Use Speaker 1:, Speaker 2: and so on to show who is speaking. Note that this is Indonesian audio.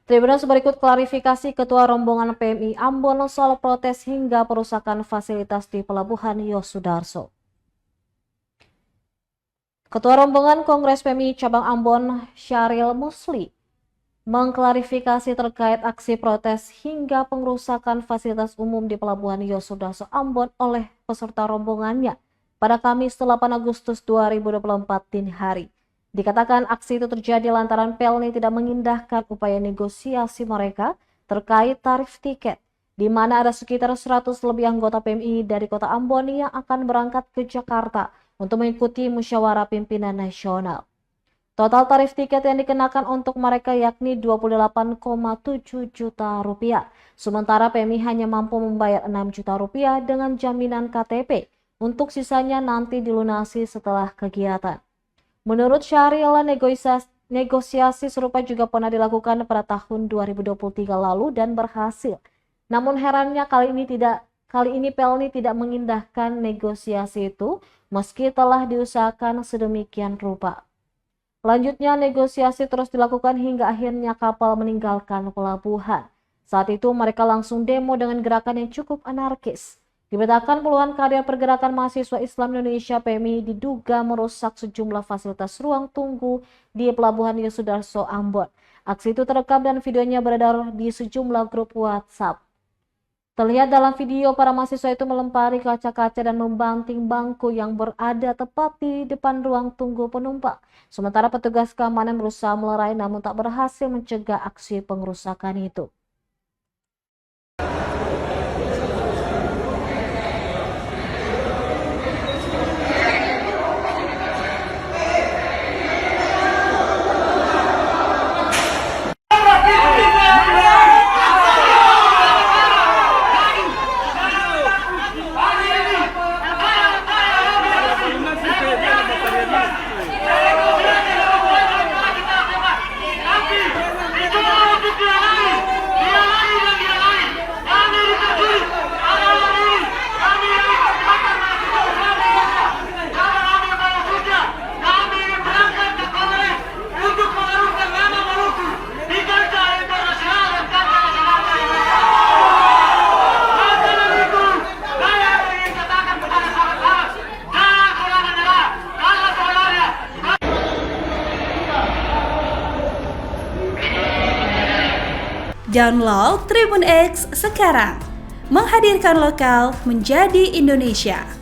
Speaker 1: Tribunnews berikut klarifikasi Ketua Rombongan PMI Ambon soal protes hingga perusakan fasilitas di Pelabuhan Yosudarso. Ketua Rombongan Kongres PMI Cabang Ambon, Syahril Musli, mengklarifikasi terkait aksi protes hingga pengerusakan fasilitas umum di Pelabuhan Yosudarso Ambon oleh peserta rombongannya pada Kamis 8 Agustus 2024 dini hari. Dikatakan aksi itu terjadi lantaran Pelni tidak mengindahkan upaya negosiasi mereka terkait tarif tiket, di mana ada sekitar 100 lebih anggota PMI dari kota Ambon yang akan berangkat ke Jakarta untuk mengikuti musyawarah pimpinan nasional. Total tarif tiket yang dikenakan untuk mereka yakni Rp28,7 juta. Sementara PMI hanya mampu membayar Rp6 juta dengan jaminan KTP, untuk sisanya nanti dilunasi setelah kegiatan. Menurut Syahril, negosiasi serupa juga pernah dilakukan pada tahun 2023 lalu dan berhasil. Namun herannya kali ini Pelni tidak mengindahkan negosiasi itu meski telah diusahakan sedemikian rupa. Lanjutnya negosiasi terus dilakukan hingga akhirnya kapal meninggalkan pelabuhan. Saat itu mereka langsung demo dengan gerakan yang cukup anarkis. Diberitakan puluhan kader pergerakan mahasiswa Islam Indonesia PMI diduga merusak sejumlah fasilitas ruang tunggu di Pelabuhan Yosudarso Ambon. Aksi itu terekam dan videonya beredar di sejumlah grup WhatsApp. Terlihat dalam video para mahasiswa itu melempari kaca-kaca dan membanting bangku yang berada tepat di depan ruang tunggu penumpang. Sementara petugas keamanan berusaha melerai namun tak berhasil mencegah aksi pengerusakan itu.
Speaker 2: Download Tribun X sekarang, menghadirkan lokal menjadi Indonesia.